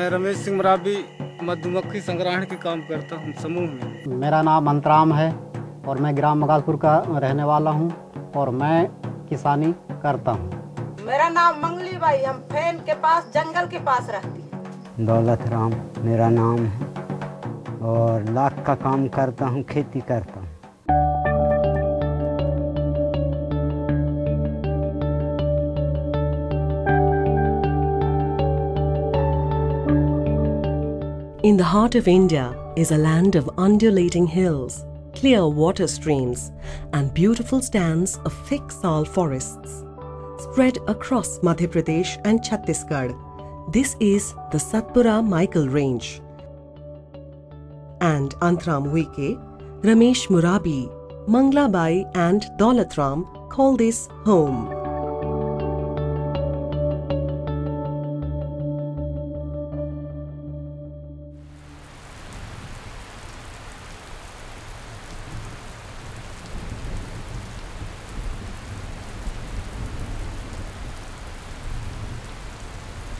मैं रमेश सिंह मराबी मधुमक्खी संग्रहण के काम करता हूँ समूह में। मेरा नाम अंतराम है और मैं ग्राम मकालपुर का रहने वाला हूँ और मैं किसानी करता हूँ। मेरा नाम मंगली बाई, हम फैन के पास जंगल के पास रहती हैं। दौलत राम मेरा नाम है और लाख का काम करता हूँ, खेती करता हूँ। In the heart of India is a land of undulating hills, clear water streams, and beautiful stands of thick sal forests. Spread across Madhya Pradesh and Chhatisgarh, this is the Satpura Maikal range. And Antram Uike, Ramesh Murabi, Manglabai and Daulatram call this home.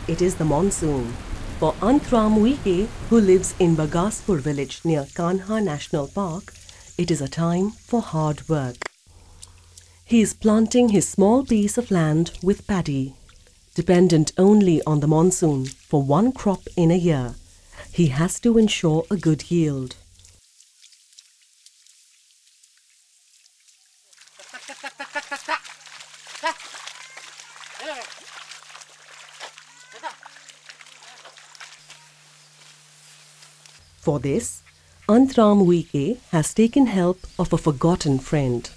It is the monsoon. For Antram Uike, who lives in Bagaspur village near Kanha National Park, it is a time for hard work. He is planting his small piece of land with paddy. Dependent only on the monsoon for one crop in a year, he has to ensure a good yield. For this, Antram Uike has taken help of a forgotten friend,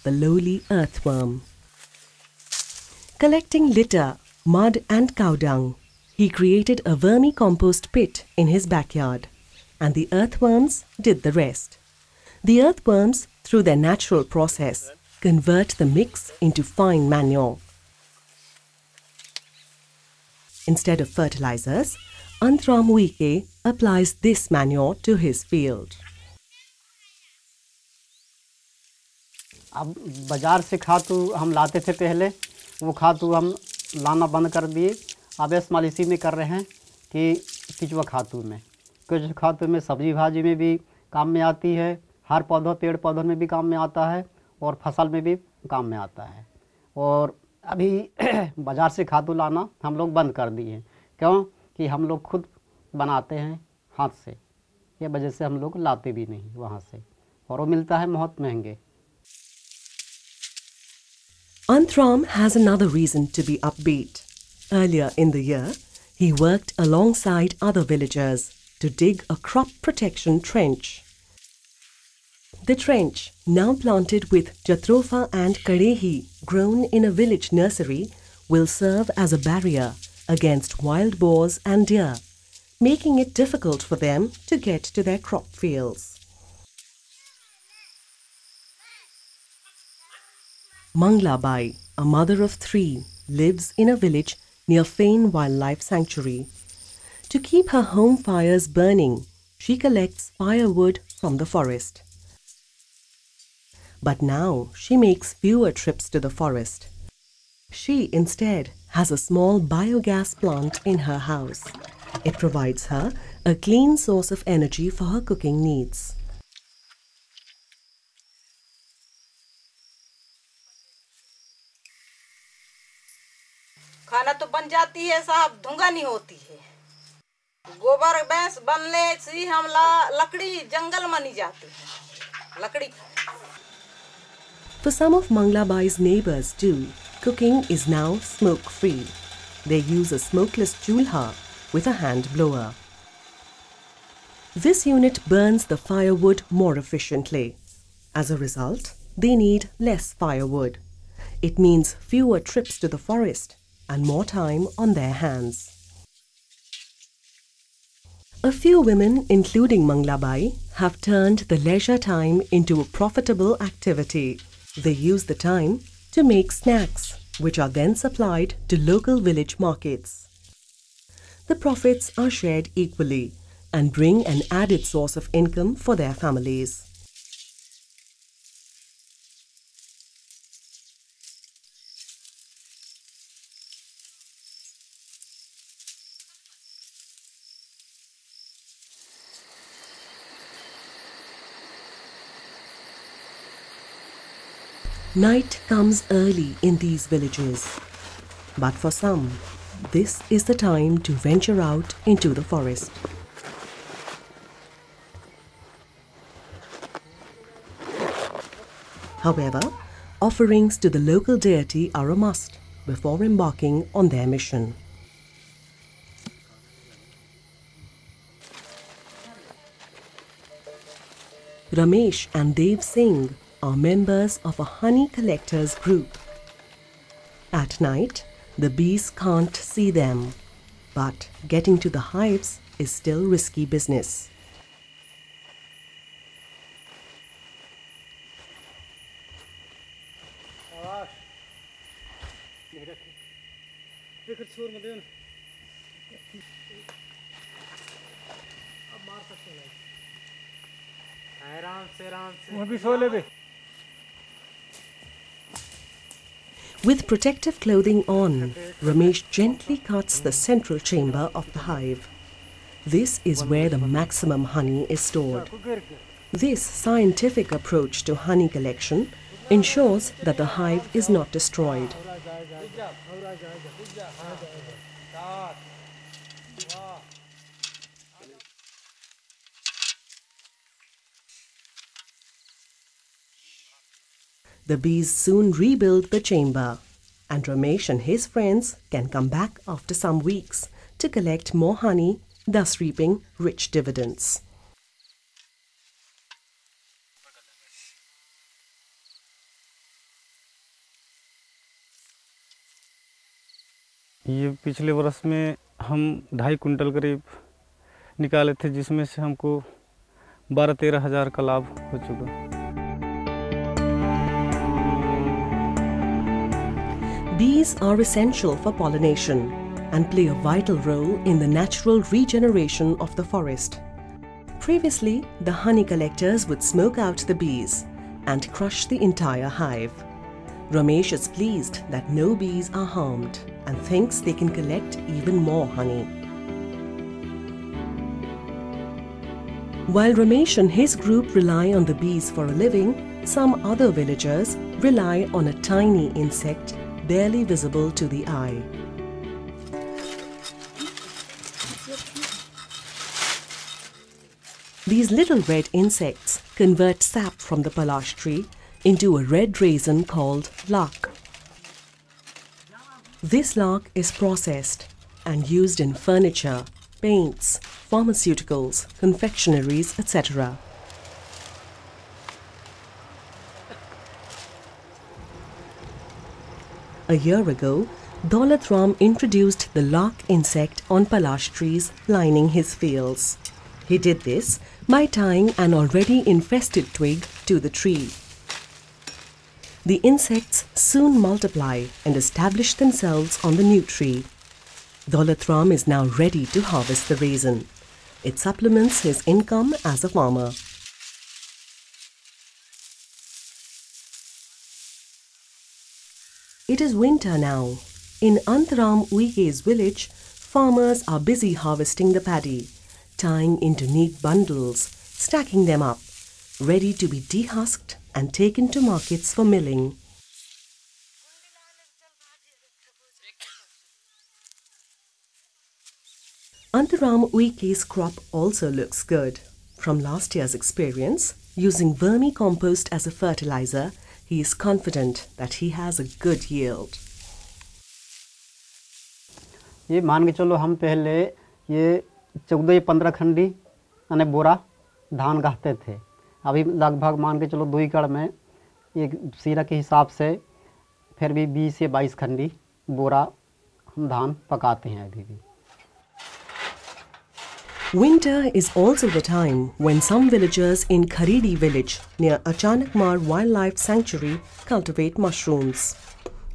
the lowly earthworm. Collecting litter, mud and cow dung, he created a vermicompost pit in his backyard, and the earthworms did the rest. The earthworms, through their natural process, convert the mix into fine manure. Instead of fertilizers, Antram Uike applies this manure to his field. अब बाज़ार से खातू हम लाते थे पहले, वो खातू हम लाना बंद कर दिए। अब इस्तेमाल इसी में कर रहे हैं कि केंचुआ खातू में, केंचुआ खातू में सब्जी भाजी में भी काम में आती है, हर पौधों पेड़ पौधों में भी काम में आता है और फसल में भी काम में आता है। और अभी बाज़ार से खातू लाना हम लोग बंद कर दिए, क्यों कि हम लोग खुद बनाते हैं हाथ से, ये वजह से हम लोग लाते भी नहीं वहाँ से, और वो मिलता है बहुत महंगे। Antram has another reason to be upbeat. Earlier in the year, he worked alongside other villagers to dig a crop protection trench. The trench, now planted with jatropha and karehi grown in a village nursery, will serve as a barrier against wild boars and deer, making it difficult for them to get to their crop fields. Manglabai, a mother of 3, lives in a village near Fain Wildlife Sanctuary. To keep her home fires burning, she collects firewood from the forest. But now she makes fewer trips to the forest. She instead has a small biogas plant in her house. It provides her a clean source of energy for her cooking needs. खाना तो बन जाती है साहब, धुंगा नहीं होती है। गोबर भैंस बनने से हम लकड़ी जंगल में नहीं जाती है, लकड़ी। For some of Manglabai's neighbors too, cooking is now smoke-free. They use a smokeless chulha with a hand blower. This unit burns the firewood more efficiently. As a result, they need less firewood. It means fewer trips to the forest and more time on their hands. A few women, including Manglabai, have turned the leisure time into a profitable activity. They use the time to make snacks, which are then supplied to local village markets. The profits are shared equally and bring an added source of income for their families. Night comes early in these villages, but for some, this is the time to venture out into the forest. However, offerings to the local deity are a must before embarking on their mission. Ramesh and Dev Singh are members of a honey collectors group. At night, the bees can't see them, but getting to the hives is still risky business. With protective clothing on, Ramesh gently cuts the central chamber of the hive. This is where the maximum honey is stored. This scientific approach to honey collection ensures that the hive is not destroyed. The bees soon rebuild the chamber, and Ramesh and his friends can come back after some weeks to collect more honey, thus reaping rich dividends. ये पिछले वर्ष में हम 2.5 quintal करीब निकाले थे, जिसमें से हमको 12-13 हज़ार का लाभ हो चुका। Bees are essential for pollination and play a vital role in the natural regeneration of the forest. Previously, the honey collectors would smoke out the bees and crush the entire hive. Ramesh is pleased that no bees are harmed and thinks they can collect even more honey. While Ramesh and his group rely on the bees for a living, some other villagers rely on a tiny insect barely visible to the eye. These little red insects convert sap from the palash tree into a red resin called lark. This lark is processed and used in furniture, paints, pharmaceuticals, confectionaries, etc. A year ago, Daulat Ram introduced the lark insect on palash trees lining his fields. He did this by tying an already infested twig to the tree. The insects soon multiply and establish themselves on the new tree. Daulat Ram is now ready to harvest the raisin. It supplements his income as a farmer. It is winter now. In Antaram Uike's village, farmers are busy harvesting the paddy, tying into neat bundles, stacking them up, ready to be dehusked and taken to markets for milling. Antaram Uike's crop also looks good. From last year's experience, using vermicompost as a fertilizer, he is confident that he has a good yield. ये मान के चलो हम पहले ये 14-15 खंडी यानी बोरा धान गाहते थे। अभी लगभग मान के चलो 2 एकड़ में एक सीरा के हिसाब से फिर भी 20 से 22 खंडी बोरा हम धान पकाते हैं अभी भी। Winter is also the time when some villagers in Kharidi village near Achanakmar Wildlife Sanctuary cultivate mushrooms.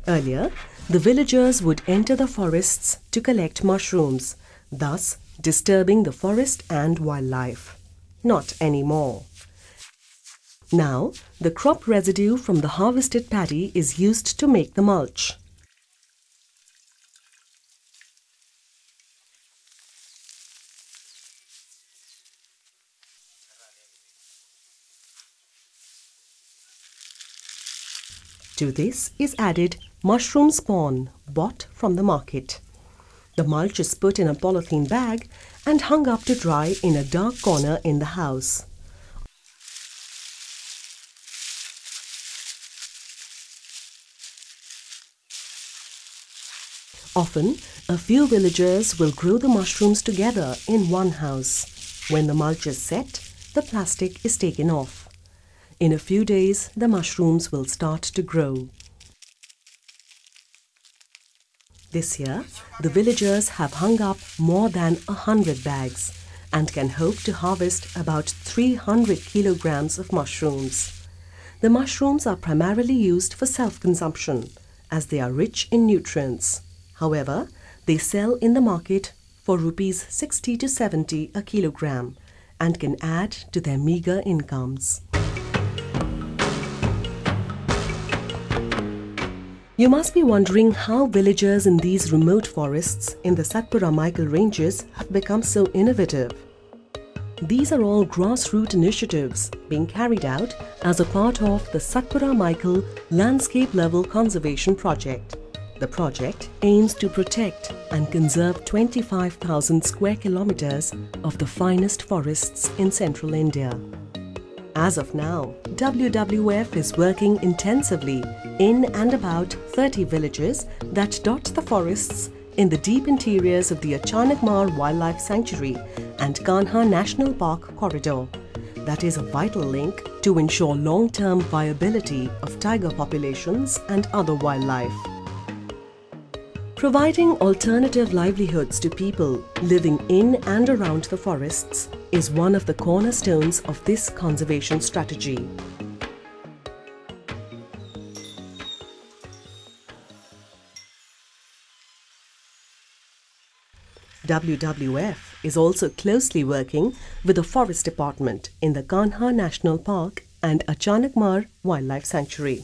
Earlier, the villagers would enter the forests to collect mushrooms, thus disturbing the forest and wildlife. Not anymore. Now, the crop residue from the harvested paddy is used to make the mulch. To this is added mushroom spawn bought from the market. The mulch is put in a polythene bag and hung up to dry in a dark corner in the house. Often, a few villagers will grow the mushrooms together in one house. When the mulch is set, the plastic is taken off. In a few days, the mushrooms will start to grow. This year, the villagers have hung up more than 100 bags and can hope to harvest about 300 kilograms of mushrooms. The mushrooms are primarily used for self-consumption as they are rich in nutrients. However, they sell in the market for rupees 60 to 70 a kilogram and can add to their meager incomes. You must be wondering how villagers in these remote forests in the Satpura Maikal ranges have become so innovative. These are all grassroots initiatives being carried out as a part of the Satpura Maikal Landscape Level Conservation Project. The project aims to protect and conserve 25,000 square kilometers of the finest forests in central India. As of now, WWF is working intensively in and about 30 villages that dot the forests in the deep interiors of the Chhatisgarh Wildlife Sanctuary and Kanha National Park corridor. That is a vital link to ensure long-term viability of tiger populations and other wildlife. Providing alternative livelihoods to people living in and around the forests is one of the cornerstones of this conservation strategy. WWF is also closely working with the Forest Department in the Kanha National Park and Chhatisgarh Wildlife Sanctuary.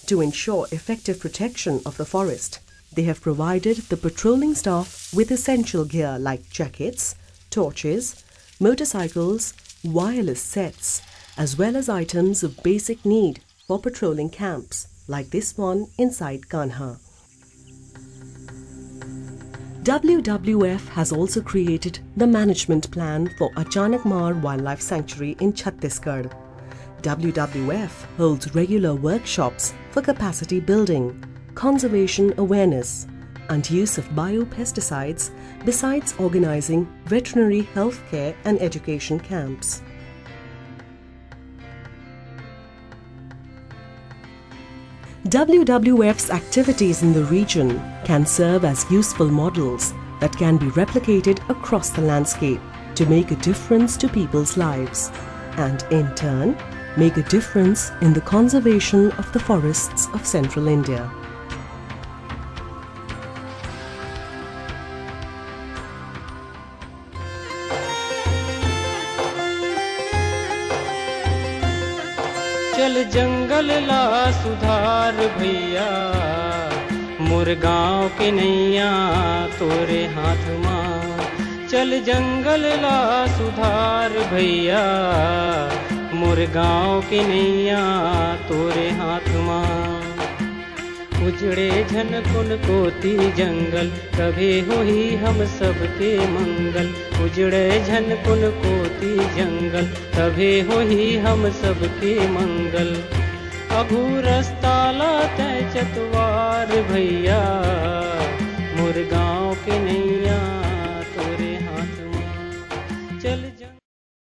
To ensure effective protection of the forest, they have provided the patrolling staff with essential gear like jackets, torches, motorcycles, wireless sets, as well as items of basic need for patrolling camps like this one inside Kanha. WWF has also created the management plan for Chhatisgarh Wildlife Sanctuary in Chhatisgarh. WWF holds regular workshops for capacity building, conservation awareness, and use of biopesticides, besides organizing veterinary healthcare and education camps. WWF's activities in the region can serve as useful models that can be replicated across the landscape to make a difference to people's lives and, in turn, make a difference in the conservation of the forests of central India. चल जंगल ला सुधार भैया मोर गाँव के नैया तोरे हाथ माँ चल जंगल ला सुधार भैया मोर गाँव के नैया तोरे हाथ माँ उजड़े झन कुन कोती जंगल कभी हुई हम सबके मंगल उजड़े झन कुन कोती जंगल कभी हुई हम सबके मंगल अभू रस्ता ला तय चतवार भैया